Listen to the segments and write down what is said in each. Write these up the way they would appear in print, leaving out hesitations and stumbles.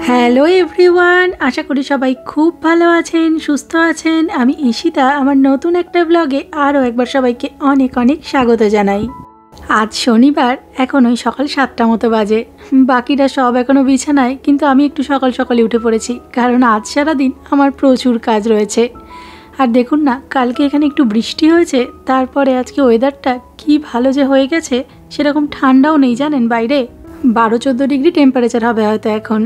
Hello everyone, আশা করি সবাই খুব ভালো আছেন, সুস্থ আছেন। আমি ঈশিতা আমার নতুন একটা ব্লগে আরও একবার সবাইকে অনেক অনেক স্বাগত জানাই। আজ শনিবার, এখন ওই সকাল 7টা মতো বাজে। বাকিরা সব এখনও বিছানায়, কিন্তু আমি একটু সকাল সকালে উঠে পড়েছি, কারণ আজ সারাদিন আমার প্রচুর কাজ রয়েছে। আর দেখুন না, কালকে এখানে একটু বৃষ্টি হয়েছে, তারপরে আজকে ওয়েদারটা কি ভালো যে হয়ে গেছে। সেরকম ঠান্ডাও নেই জানেন, বাইরে 12-14 ডিগ্রি টেম্পারেচার হবে হয়তো এখন।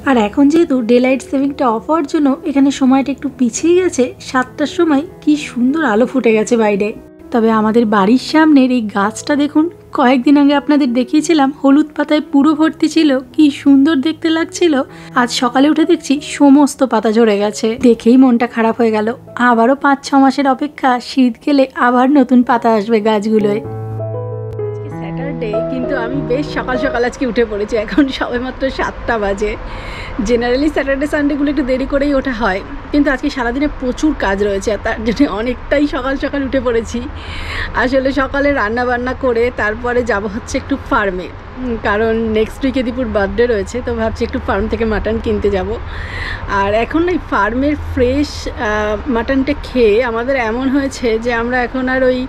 আর এখন যেহেতু ডে লাইট সেভিংটা অফ হওয়ার জন্য এখানে সময়টা একটু পিছিয়ে গেছে, 7টার সময় কি সুন্দর আলো ফুটে গেছে বাইরে। তবে আমাদের বাড়ির সামনের এই গাছটা দেখুন, কয়েকদিন আগে আপনাদের দেখিয়েছিলাম হলুদ পাতায় পুরো ভর্তি ছিল, কি সুন্দর দেখতে লাগছিল। আজ সকালে উঠে দেখছি সমস্ত পাতা ঝরে গেছে, দেখেই মনটা খারাপ হয়ে গেল। আবারও 5-6 মাসের অপেক্ষা, শীত গেলে আবার নতুন পাতা আসবে গাছগুলোয়। স্যাটারডে, কিন্তু আমি বেশ সকাল সকাল আজকে উঠে পড়েছি। এখন সবেমাত্র 7টা বাজে। জেনারেলি স্যাটারডে সানডেগুলো একটু দেরি করেই ওঠা হয়, কিন্তু আজকে সারাদিনে প্রচুর কাজ রয়েছে, আর তার জন্য অনেকটাই সকাল সকাল উঠে পড়েছি। আসলে সকালে রান্না বান্না করে তারপরে যাব হচ্ছে একটু ফার্মে, কারণ নেক্সট উইকে দীপুর বার্থডে রয়েছে, তো ভাবছি একটু ফার্ম থেকে মাটন কিনতে যাব। আর এখন এই ফার্মের ফ্রেশ মাটনটা খেয়ে আমাদের এমন হয়েছে যে আমরা এখন আর ওই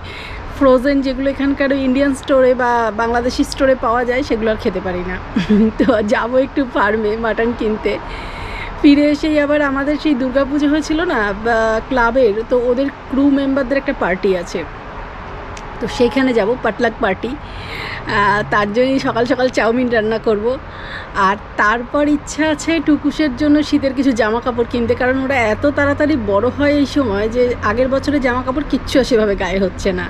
ফ্রোজেন যেগুলো এখানকার ওই ইন্ডিয়ান স্টোরে বা বাংলাদেশি স্টোরে পাওয়া যায় সেগুলো আর খেতে পারি না। তো যাবো একটু ফার্মে মাটন কিনতে। ফিরে এসেই আবার আমাদের সেই দুর্গাপুজো হয়েছিল না ক্লাবের, তো ওদের ক্রু মেম্বারদের একটা পার্টি আছে, তো সেইখানে যাব, পাটলাক পার্টি। তার জন্যই সকাল সকাল চাউমিন রান্না করব। আর তারপর ইচ্ছা আছে টুকুসের জন্য শীতের কিছু জামা কাপড় কিনতে, কারণ ওরা এত তাড়াতাড়ি বড় হয় এই সময় যে আগের বছরে জামা কাপড় কিচ্ছু সেভাবে গায়ে হচ্ছে না।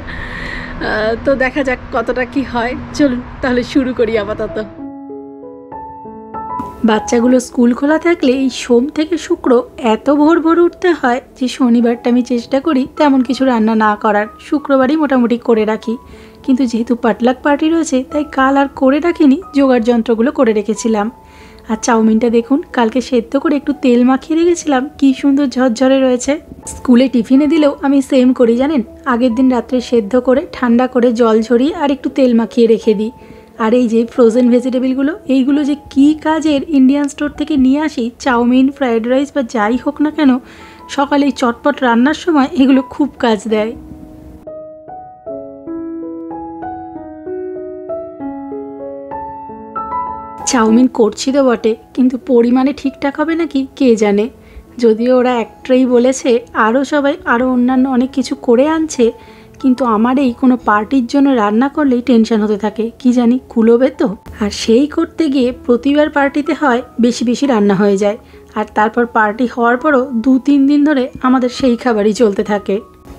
তো দেখা যাক কতটা কি হয়। চলুন তাহলে শুরু করি আপাতত। বাচ্চাগুলো স্কুল খোলা থাকলে এই সোম থেকে শুক্র এত ভোর ভোর উঠতে হয় যে শনিবারটা আমি চেষ্টা করি তেমন কিছু রান্না না করার, শুক্রবারই মোটামুটি করে রাখি। কিন্তু যেহেতু পাটলাক পার্টি রয়েছে, তাই কাল আর করে রাখিনি, জোগাড় যন্ত্রগুলো করে রেখেছিলাম। আর চাউমিনটা দেখুন, কালকে সেদ্ধ করে একটু তেল মাখিয়ে রেখেছিলাম, কি সুন্দর ঝরঝরে রয়েছে। স্কুলে টিফিনে দিলেও আমি সেম করি জানেন, আগের দিন রাত্রে সেদ্ধ করে ঠান্ডা করে জল ঝরিয়ে আর একটু তেল মাখিয়ে রেখে দিই। আর এই যে ফ্রোজেন ভেজিটেবলগুলো, এইগুলো যে কী কাজের, ইন্ডিয়ান স্টোর থেকে নিয়ে আসি, চাউমিন, ফ্রায়েড রাইস বা যাই হোক না কেন, সকালে এই চটপট রান্নার সময় এগুলো খুব কাজ দেয়। চাউমিন করছি তো বটে, কিন্তু পরিমাণে ঠিকঠাক হবে নাকি কে জানে। যদিও ওরা একটাই বলেছে, আরও সবাই আরও অন্যান্য অনেক কিছু করে আনছে, কিন্তু আমার এই কোনো পার্টির জন্য রান্না করলেই টেনশন হতে থাকে, কি জানি কুলোবে তো। আর সেই করতে গিয়ে প্রতিবার পার্টিতে হয় বেশি বেশি রান্না হয়ে যায়, আর তারপর পার্টি হওয়ার পরও 2-3 দিন ধরে আমাদের সেই খাবারই চলতে থাকে।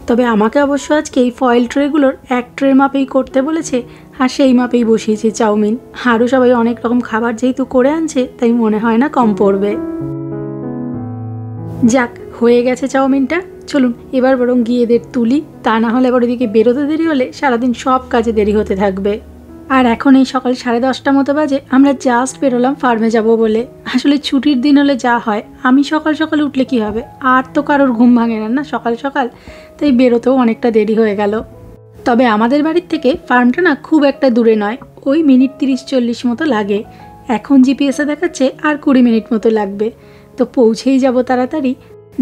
তবে আমাকে অবশ্য আজকে এই ফয়েল ট্রেগুলোর 1 ট্রের মাপেই করতে বলেছে, আর সেই মাপেই বসিয়েছি চাউমিন। আরও সবাই অনেক রকম খাবার যেহেতু করে আনছে, তাই মনে হয় না কম পড়বে। যাক, হয়ে গেছে চাউমিনটা। চলুন এবার বরং গিয়ে এদের তুলি, তা না হলে আবার ওদিকে বেরোতে দেরি হলে সারাদিন সব কাজে দেরি হতে থাকবে। আর এখন এই সকাল 10:30 মতো বাজে, আমরা জাস্ট বেরোলাম ফার্মে যাব বলে। আসলে ছুটির দিন হলে যা হয়, আমি সকাল সকাল উঠলে কি হবে, আর তো কারোর ঘুম ভাঙে না সকাল সকাল, তাই বেরোতেও অনেকটা দেরি হয়ে গেল। তবে আমাদের বাড়ির থেকে ফার্মটা না খুব একটা দূরে নয়, ওই মিনিট 30-40 মতো লাগে। এখন জিপিএসে দেখাচ্ছে আর 20 মিনিট মতো লাগবে, তো পৌঁছেই যাব তাড়াতাড়ি।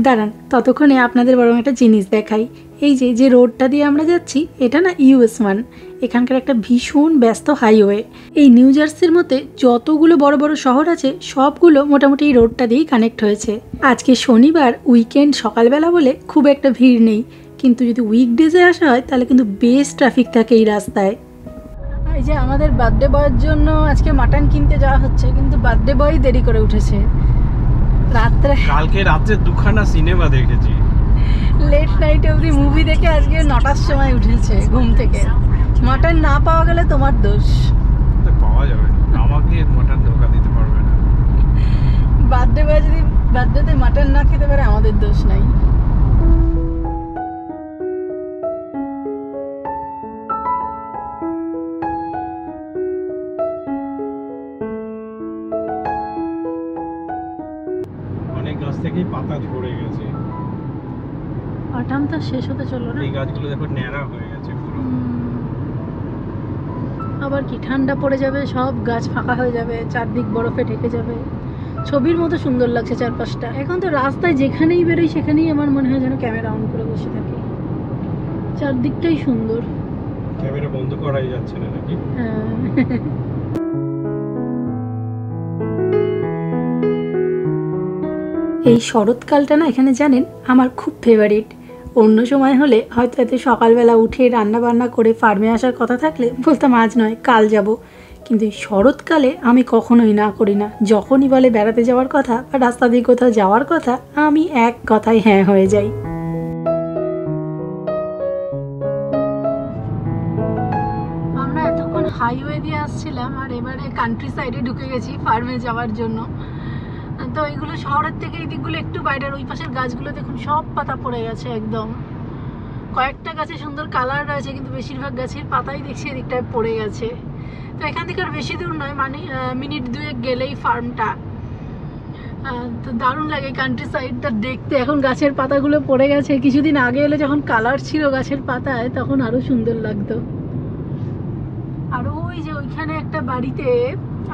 দাঁড়ান, ততক্ষণে আপনাদের বরং একটা জিনিস দেখাই। এই যে রোডটা দিয়ে আমরা যাচ্ছি, এটা না US1, এখানকার একটা ভীষণ ব্যস্ত হাইওয়ে। এই নিউ জার্সির মধ্যে যতগুলো বড় বড় শহর আছে, সবগুলো মোটামুটি এই রোডটা দিয়েই কানেক্ট হয়েছে। আজকে শনিবার, উইকেন্ড সকালবেলা বলে খুব একটা ভিড় নেই, কিন্তু যদি উইকডেজে আসা হয় তাহলে কিন্তু বেশ ট্রাফিক থাকে এই রাস্তায়। এই যে আমাদের বার্থডে বয়ের জন্য আজকে মাটন কিনতে যাওয়া হচ্ছে, কিন্তু বার্থডে বয় দেরি করে উঠেছে। কালকে রাতে 2খানা সিনেমা দেখেছি, লেট নাইটে অবধি মুভি দেখে আজকে 9টার সময় উঠেছে ঘুম থেকে। মাটন না পাওয়া গেলে তোমার দোষ। পাওয়া যাবে, আমাকে মাটন ধোকা দিতে পারবে না। বার্থডে বয় যদি বার্থডেতে মাটন না খেতে পারে, আমাদের দোষ নাই। গাছ থেকেই পাতা ঝরে গেছে, অটামটা শেষ হতে চললো না। এই গাছগুলো দেখো ন্যাড়া হয়ে গেছে পুরো। আবার কি ঠান্ডা পড়ে যাবে, সব গাছ ফাঁকা হয়ে যাবে, চারদিক বরফে ঢেকে যাবে। ছবির মতো সুন্দর লাগছে চারপাশটা। এখন তো রাস্তায় যেখানেই বেরোই সেখানেই আমার মনে হয় যেন ক্যামেরা অন করে বসে থাকি। চারদিকটাই সুন্দর। ক্যামেরা বন্ধ করাই যাচ্ছে না নাকি? হ্যাঁ। এই শরৎকালটা না এখানে জানেন আমার খুব ফেভারিট। অন্য সময় হলে হয়তো এতে সকালবেলা উঠে রান্না বান্না করে ফার্মে আসার কথা থাকলে বলতাম আজ নয় কাল যাব, কিন্তু এই শরৎকালে আমি কখনোই না করি না। যখনই বলে বেড়াতে যাওয়ার কথা বা রাস্তা দিয়ে কোথাও যাওয়ার কথা, আমি এক কথায় হ্যাঁ হয়ে যাই। আমরা এতক্ষণ হাইওয়ে দিয়ে আসছিলাম আর এবারে কান্ট্রি সাইডে ঢুকে গেছি ফার্মে যাওয়ার জন্য। তো এইগুলো শহরের থেকে এই দিকগুলো একটু বাইরের, ওই পাশের গাছগুলো দেখুন সব পাতা পড়ে গেছে একদম। কয়েকটা গাছে সুন্দর কালার রয়েছে কিন্তু বেশিরভাগ গাছের পাতাই দেখছি এদিকটায় পড়ে গেছে। তো এখান থেকে আর বেশি দূর নয়, মানে মিনিট দুয়েক গেলেই ফার্মটা। তো দারুণ লাগে কান্ট্রি সাইডটা দেখতে। এখন গাছের পাতাগুলো পড়ে গেছে, কিছুদিন আগে এলে যখন কালার ছিল গাছের পাতায় তখন আরো সুন্দর লাগতো। আর ওই যে ওইখানে একটা বাড়িতে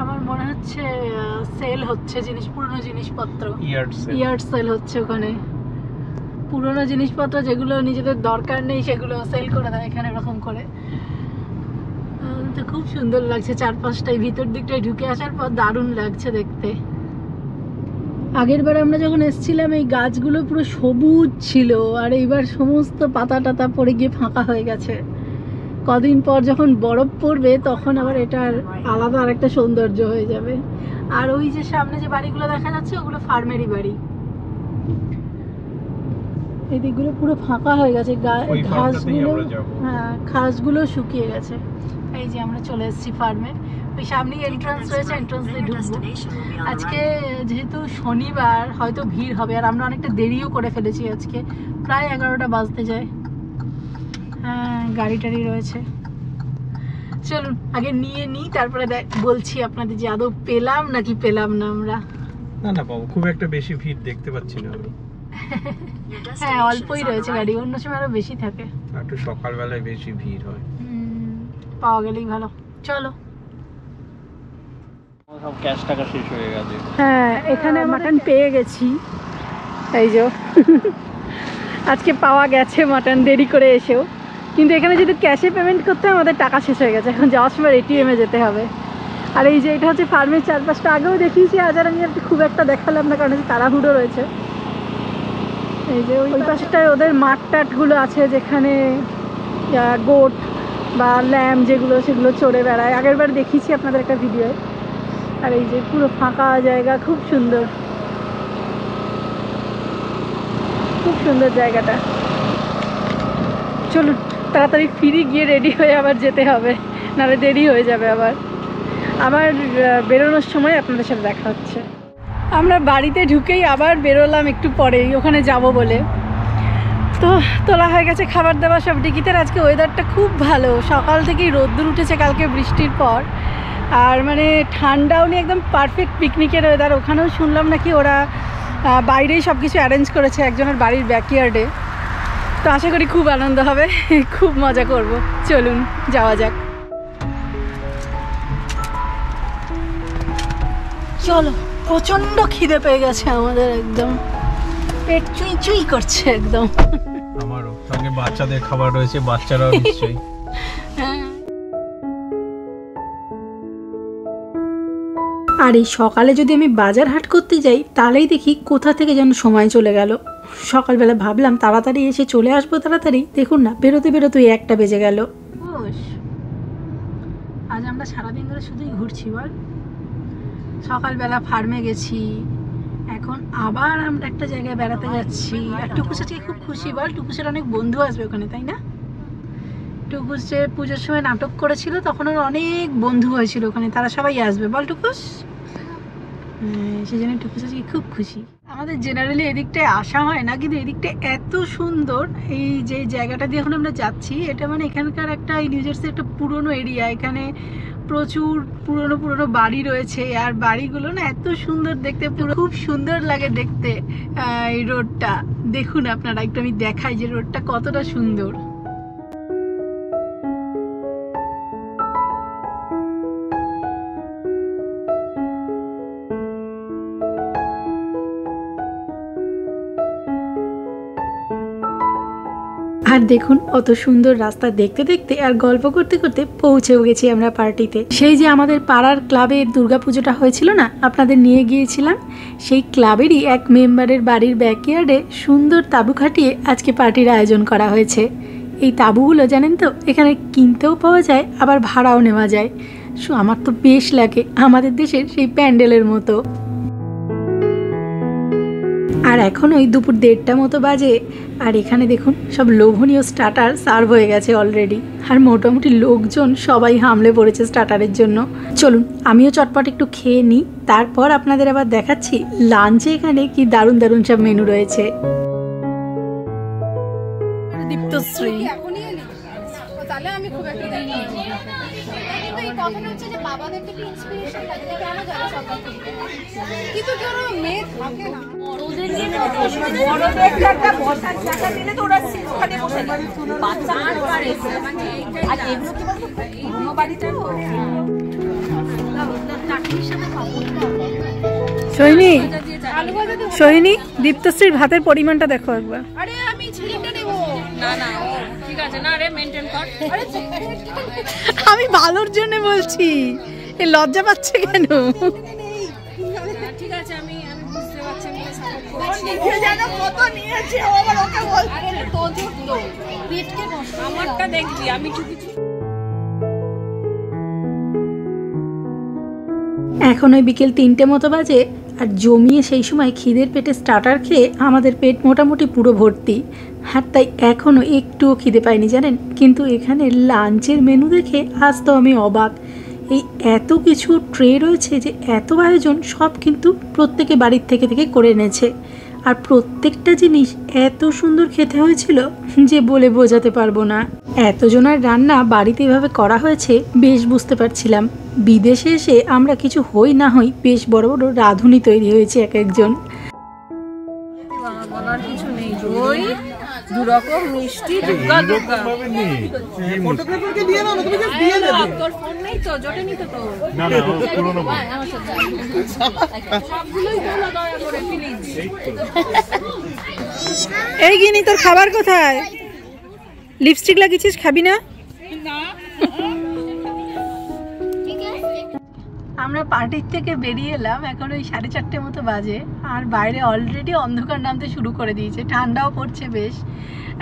আমার মনে হচ্ছে সেল হচ্ছে জিনিস, পুরনো জিনিসপত্র, ইয়ার্ড সেল হচ্ছে ওখানে। পুরনো জিনিসপত্র যেগুলো নিজেদের দরকার নেই সেগুলো সেল করে দেয় এখানে এরকম করে। তো খুব সুন্দর লাগছে চারপাশটাই, ভিতর দিকটায় ঢুকে আসার পর দারুণ লাগছে দেখতে। আগের বার আমরা যখন এসেছিলাম এই গাছগুলো পুরো সবুজ ছিল, আর এইবার সমস্ত পাতা টাতা পড়ে গিয়ে ফাঁকা হয়ে গেছে। কদিন পর যখন বরফ পড়বে তখন আবার এটার আলাদা আরেকটা সৌন্দর্য হয়ে যাবে। আর ওই যে সামনে যে বাড়িগুলো দেখা যাচ্ছে ওগুলো ফার্মেরই বাড়ি। এই দিকগুলো পুরো ফাঁকা হয়ে গেছে, ঘাসগুলো, হ্যাঁ ঘাসগুলো শুকিয়ে গেছে। এই যে আমরা চলে এসেছি ফার্মে, ওই সামনেই এন্ট্রান্স রয়েছে, এন্ট্রান্স দিয়ে ঢুকবো। আজকে যেহেতু শনিবার হয়তো ভিড় হবে, আর আমরা অনেকটা দেরিও করে ফেলেছি, আজকে প্রায় 11টা বাজতে যায়। হ্যাঁ গাড়ি টাড়ি রয়েছে। চলুন আগে নিয়ে নিই, তারপরে বলছি আপনাদের যে আদৌ পেলাম নাকি পেলাম না আমরা। না না বাবু, খুব একটা বেশি ভিড় দেখতে পাচ্ছি না আমি। হ্যাঁ অল্পই রয়েছে গাড়ি, অন্য সময় আরো বেশি থাকে। একটু সকালবেলায় বেশি ভিড় হয়। পাওয়া গেলেই ভালো। চলো। সব ক্যাশ টাকা শেষ হয়ে গেছে। হ্যাঁ এখানে মাটন পেয়ে গেছি, এই যে আজকে পাওয়া গেছে মাটন, দেরি করে এসেও। কিন্তু এখানে যদি ক্যাশে পেমেন্ট করতে হয় আমাদের টাকা শেষ হয়ে গেছে, এখন যাওয়ার সময় এটিএমে যেতে হবে। আর এই যে এটা হচ্ছে ফার্মের চারপাশটা, আগেও দেখিয়েছি, আজ আর আমি আর খুব একটা দেখালাম না কারণ হচ্ছে তাড়াহুড়ো রয়েছে। এই যে ওই পাশটায় ওদের মাঠ টাটগুলো আছে যেখানে গোট বা ল্যাম যেগুলো সেগুলো চড়ে বেড়ায়, আগের বার দেখিয়েছি আপনাদের একটা ভিডিও। আর এই যে পুরো ফাঁকা জায়গা, খুব সুন্দর, খুব সুন্দর জায়গাটা। চলুন তাড়াতাড়ি ফিরে গিয়ে রেডি হয়ে আবার যেতে হবে, নাহলে দেরি হয়ে যাবে আবার। আবার বেরোনোর সময় আপনাদের সাথে দেখা হচ্ছে। আমরা বাড়িতে ঢুকেই আবার বেরোলাম একটু পরেই ওখানে যাব বলে। তো তোলা হয়ে গেছে খাবার দাবার সব টিকিটের। আজকে ওয়েদারটা খুব ভালো, সকাল থেকেই রোদ্দুর উঠেছে কালকে বৃষ্টির পর, আর মানে ঠান্ডাও নেই, একদম পারফেক্ট পিকনিকের ওয়েদার। ওখানেও শুনলাম নাকি ওরা বাইরেই সব কিছু অ্যারেঞ্জ করেছে একজনের বাড়ির ব্যাকইয়ার্ডে। তো আশা করি খুব আনন্দ হবে, খুব মজা করব। চলুন যাওয়া যাক। চলো, প্রচন্ড খিদে পেয়ে গেছে আমাদের, একদম পেট চুই চুই করছে একদম। আমারও, সঙ্গে বাচ্চাদের খাবার রয়েছে, বাচ্চারাও নিশ্চয়ই। আর এই সকালে যদি আমি বাজার হাট করতে যাই তাহলেই দেখি কোথা থেকে যেন সময় চলে গেল। সকালবেলা ভাবলাম তাড়াতাড়ি এসে চলে আসবো তাড়াতাড়ি, দেখুন না বেরোতে বেরোতে 1টা বেজে গেল। আজ আমরা সারাদিন ধরে শুধুই ঘুরছি বল। সকালবেলা ফার্মে গেছি, এখন আবার আমরা একটা জায়গায় বেড়াতে যাচ্ছি। আর টুকুস আজকে খুব খুশি বল, টুকুসের অনেক বন্ধু আসবে ওখানে, তাই না? টুকুস যে পুজোর সময় নাটক করেছিল তখন ওর অনেক বন্ধু হয়েছিল ওখানে, তারা সবাই আসবে বল টুকুস। সেই জন্য টুকুস আজকে খুব খুশি। আমাদের জেনারেলি এদিকটায় আসা হয় না, কিন্তু এদিকটা এত সুন্দর। এই যে জায়গাটা দিয়ে এখন আমরা যাচ্ছি, এটা মানে এখানকার একটা, এই নিউ জার্সির একটা পুরনো এরিয়া। এখানে প্রচুর পুরনো পুরনো বাড়ি রয়েছে, আর বাড়িগুলো না এত সুন্দর দেখতে, পুরো খুব সুন্দর লাগে দেখতে। এই রোডটা দেখুন আপনারা, একটু আমি দেখাই যে রোডটা কতটা সুন্দর। আর দেখুন অত সুন্দর রাস্তা দেখতে দেখতে আর গল্প করতে করতে পৌঁছেও গেছি আমরা পার্টিতে। সেই যে আমাদের পাড়ার ক্লাবে দুর্গাপুজোটা হয়েছিল না, আপনাদের নিয়ে গিয়েছিলাম, সেই ক্লাবেরই এক মেম্বারের বাড়ির ব্যাকইয়ার্ডে সুন্দর তাঁবু খাটিয়ে আজকে পার্টির আয়োজন করা হয়েছে। এই তাঁবুগুলো জানেন তো এখানে কিনতেও পাওয়া যায়, আবার ভাড়াও নেওয়া যায়। আমার তো বেশ লাগে, আমাদের দেশের সেই প্যান্ডেলের মতো। আর এখন ওই দুপুর 1:30 মতো বাজে, আর এখানে দেখুন সব লোভনীয় স্টার্টার সার্ভ হয়ে গেছে অলরেডি। আর মোটামুটি লোকজন সবাই হামলে পড়েছে স্টার্টারের জন্য। চলুন আমিও চটপট একটু খেয়ে নিই, তারপর আপনাদের আবার দেখাচ্ছি লাঞ্চে এখানে কি দারুণ দারুণ সব মেনু রয়েছে। দীপ্তশ্রী তাহলে আমি খুব একটা দেখিনি, কিন্তু এই কথাটা হচ্ছে যে বাবাদের থেকে ইন্সপিরেশন লাগে, কেন যাবে সবাই, কিন্তু কেন মেয়ে থাকে না ওদের জন্য বড়দের একটা বসার জায়গা দিলে তো ওরা ওখানে বসে যাবে, বাচ্চা আর পারে মানে আর এগুলো কি বলতো পুরনো বাড়িতে তো চাকরির সাথে সোহিনী, সোহিনী দীপ্তশ্রীর ভাতের পরিমাণটা দেখো একবার। আরে আমি ছিলিটা নেব না না ঠিক আছে না রে মেইনটেইন কর। আরে আমি ভালোর জন্য বলছি, এ লজ্জা পাচ্ছে কেন? ঠিক আছে আমি বুঝতে পারছি, আমি সাপোর্ট করছি। নিজে জানো কত নিয়েছে ও, আবার ওকে বল। আরে তো জোর তো পেটকে নষ্ট, আমারটা দেখবি আমি চুপি চুপি। এখন ওই বিকেল 3টে মতো বাজে, আর জমিয়ে সেই সময় খিদের পেটে স্টার্টার খেয়ে আমাদের পেট মোটামুটি পুরো ভর্তি। আর তাই এখনও একটুও খিদে পাইনি জানেন। কিন্তু এখানে লাঞ্চের মেনু দেখে আজ তো আমি অবাক। এই এত কিছু ট্রে রয়েছে, যে এত আয়োজন, সব কিন্তু প্রত্যেকে বাড়ির থেকে থেকে করে এনেছে। আর প্রত্যেকটা জিনিস এত সুন্দর খেতে হয়েছিল যে বলে বোঝাতে পারবো না। এতজনের রান্না বাড়িতে এভাবে করা হয়েছে বেশ বুঝতে পারছিলাম। বিদেশে এসে আমরা কিছু হই না হই বেশ বড় বড় রাঁধুনি তৈরি হয়েছে এক একজন। বলার কিছু নেই, দই দু রকম মিষ্টি দুর্গা দুর্গা। ফটোগ্রাফারকে দিয়ে নাও, তুমি জাস্ট দিয়ে দেবে। তোর ফোন নেই তো, জটেনি তো তোর? না না, পুরনো ফোন। সবগুলোই তোলা দয়া করে প্লিজ। এই গিনি, তোর খাবার কোথায়? লিপস্টিক লাগিয়েছিস, খাবি না? না। আমরা পার্টির থেকে বেরিয়ে এলাম, এখন ওই 4:30 মতো বাজে। আর বাইরে অলরেডি অন্ধকার নামতে শুরু করে দিয়েছে, ঠান্ডাও পড়ছে বেশ।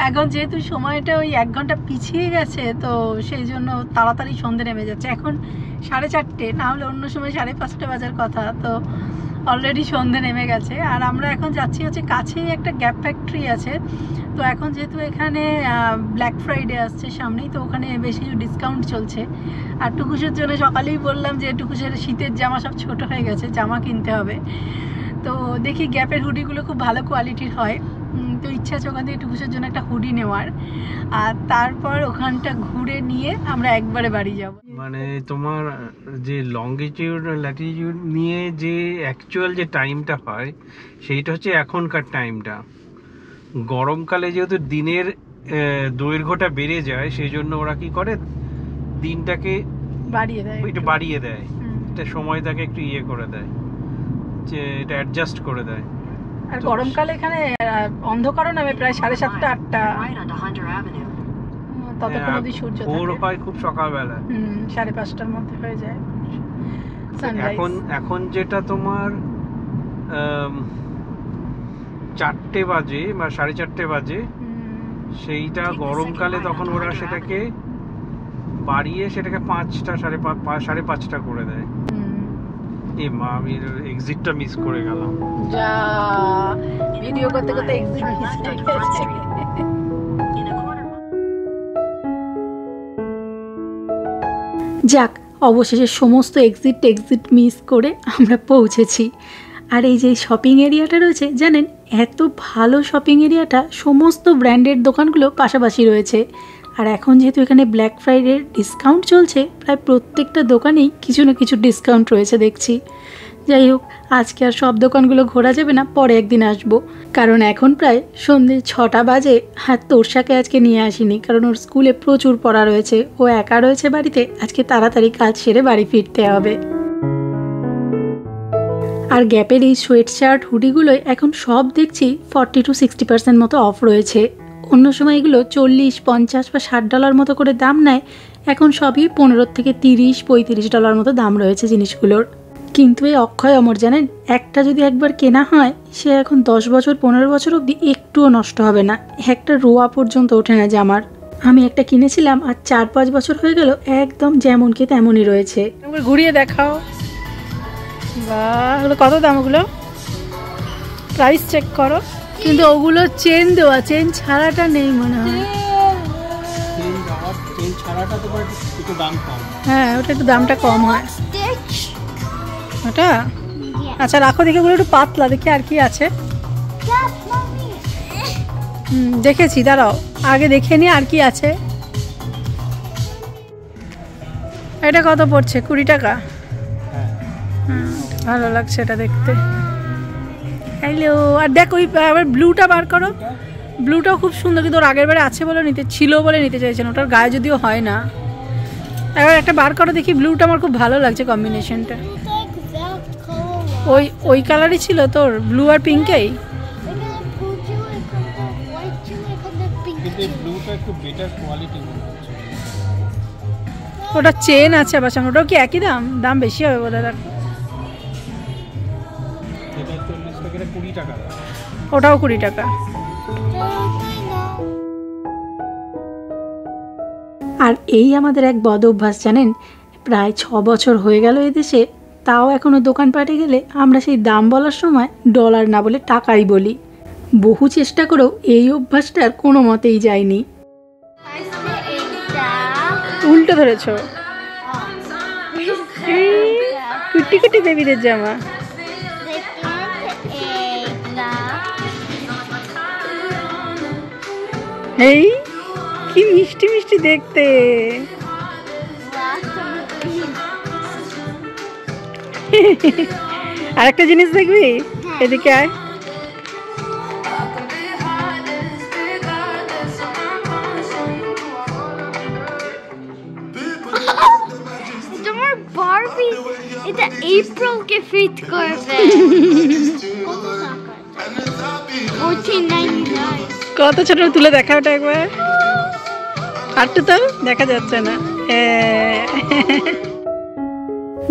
এখন যেহেতু সময়টা ওই 1 ঘন্টা পিছিয়ে গেছে, তো সেই জন্য তাড়াতাড়ি সন্ধে নেমে যাচ্ছে। এখন 4:30, না হলে অন্য সময় 5:30 বাজার কথা। তো অলরেডি সন্ধে নেমে গেছে। আর আমরা এখন যাচ্ছি হচ্ছে কাছেই একটা গ্যাপ ফ্যাক্টরি আছে। তো এখন যেহেতু এখানে ব্ল্যাক ফ্রাইডে আসছে সামনেই, তো ওখানে বেশ কিছু ডিসকাউন্ট চলছে। আর টুকুসের জন্য সকালেই বললাম যে টুকুসের শীতের জামা সব ছোট হয়ে গেছে, জামা কিনতে হবে। তো দেখি গ্যাপের হুডিগুলো খুব ভালো কোয়ালিটির হয়, তো ইচ্ছা আছে ওখান থেকে টুকুসের জন্য একটা হুডি নেওয়ার। আর তারপর ওখানটা ঘুরে নিয়ে আমরা একবারে বাড়ি যাব। মানে তোমার যে লঙ্গিটিউড ল্যাটিটিউড নিয়ে যে অ্যাকচুয়াল যে টাইমটা হয়, সেইটা হচ্ছে এখনকার টাইমটা। গরমকালে যেহেতু দিনের দৈর্ঘ্যটা বেড়ে যায়, সেই জন্য ওরা কি করে, দিনটাকে বাড়িয়ে দেয়, একটু বাড়িয়ে দেয়, এটা সময়টাকে একটু ইয়ে করে দেয়, যে এটা অ্যাডজাস্ট করে দেয়। আর গরমকালে এখানে অন্ধকারও নামে প্রায় 7:30, 8টা, ততক্ষণ অবধি সূর্য থাকে। ভোর হয় খুব সকালবেলা, 5:30টার মধ্যে হয়ে যায়। এখন যেটা তোমার 4টে বাজে বা 4:30 বাজে, সেইটা গরমকালে তখন ওরা সেটাকে বাড়িয়ে সেটাকে 5টা 5:30 করে দেয়। এ মা, আমি এক্সিটটা মিস করে গেলাম। যা ভিডিও করতে করতে এক্সিট মিস হয়ে গেছে। যাক, অবশেষে সমস্ত এক্সিট মিস করে আমরা পৌঁছেছি। আর এই যে শপিং এরিয়াটা রয়েছে জানেন, এত ভালো শপিং এরিয়াটা, সমস্ত ব্র্যান্ডের দোকানগুলো পাশাপাশি রয়েছে। আর এখন যেহেতু এখানে ব্ল্যাক ফ্রাইডে ডিসকাউন্ট চলছে, প্রায় প্রত্যেকটা দোকানেই কিছু না কিছু ডিসকাউন্ট রয়েছে দেখছি। যাই হোক, আজকে আর সব দোকানগুলো ঘোরা যাবে না, পরে একদিন আসবো। কারণ এখন প্রায় সন্ধ্যে 6টা বাজে। আর তোরসাকে আজকে নিয়ে আসিনি, কারণ ওর স্কুলে প্রচুর পড়া রয়েছে, ও একা রয়েছে বাড়িতে। আজকে তাড়াতাড়ি কাজ সেরে বাড়ি ফিরতে হবে। আর গ্যাপের এই সোয়েট শার্ট হুডিগুলোই এখন সব দেখছি 40 to 60% মতো অফ রয়েছে। অন্য সময় এগুলো 40, 50 বা $60 মতো করে দাম নেয়, এখন সবই $15 থেকে $30, $35 মতো দাম রয়েছে জিনিসগুলোর। কিন্তু এই অক্ষয় অমর জানেন, একটা যদি একবার কেনা হয় সে এখন 10 বছর 15 বছর অবধি একটুও নষ্ট হবে না, একটা রোয়া পর্যন্ত ওঠে না জামার। আমি একটা কিনেছিলাম আর 4-5 বছর হয়ে গেল, একদম যেমনকে তেমনই রয়েছে। ঘুরিয়ে দেখাও। বাহ, ওগুলো কত দাম? ওগুলো প্রাইস চেক করো। কিন্তু ওগুলো চেন দেওয়া, চেন ছাড়াটা নেই মনে হয়। হ্যাঁ, ওটা একটু দামটা কম হয় ওটা। আচ্ছা রাখো, দেখে ওগুলো একটু পাতলা, দেখি আর কি আছে। দেখেছি, দাঁড়াও আগে দেখে নি আর কি আছে। এটা কত পড়ছে? 20 টাকা। ভালো লাগছে এটা দেখতে। হ্যালো, আর দেখ ওই আবার ব্লুটা বার করো। ব্লুটাও খুব সুন্দর, কিন্তু ওর আগের বারে আছে বলে ছিল বলে নিতে চাইছেন, ওটার গায়ে যদিও হয় না। এবার একটা বার করো দেখি, ব্লুটা আমার খুব ভালো লাগছে কম্বিনেশনটা। ওই কালারই ছিল তোর, ব্লু আর পিঙ্কেই। ওটা চেন আছে আবার সঙ্গে, ওটাও কি একই দাম? দাম বেশি হবে বোধ হয়। ওটাও 20 টাকা। আর এই আমাদের এক বদ অভ্যাস জানেন, প্রায় 6 বছর হয়ে গেল এদেশে, তাও এখনো দোকানপাটে গেলে আমরা সেই দাম বলার সময় ডলার না বলে টাকাই বলি। বহু চেষ্টা করেও এই অভ্যাসটার কোনো মতেই যায়নি। উল্টো ধরেছ। কুটি কুটি বেবিদের জামা। এই কি মিষ্টি মিষ্টি দেখতে। আরেকটা জিনিস দেখবি, এদিকে আয়। তোমার বারবি এটা এপ্রিল কে ফিট করবে। কত ছোট তুলে দেখা ওটা একবার। আরটু তো দেখা যাচ্ছে না।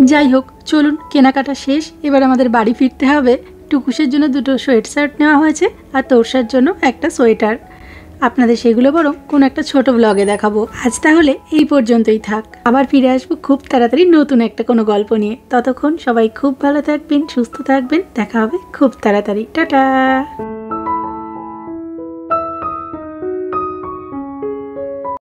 যাই হোক, চলুন কেনাকাটা শেষ, এবার আমাদের বাড়ি ফিরতে হবে। টুকুসের জন্য 2টো সোয়েট শার্ট নেওয়া হয়েছে আর তোরসার জন্য একটা সোয়েটার। আপনাদের সেগুলো বরং কোনো একটা ছোট ব্লগে দেখাবো। আজ তাহলে এই পর্যন্তই থাক, আবার ফিরে আসবো খুব তাড়াতাড়ি নতুন একটা কোনো গল্প নিয়ে। ততক্ষণ সবাই খুব ভালো থাকবেন, সুস্থ থাকবেন, দেখা হবে খুব তাড়াতাড়ি। টাটা।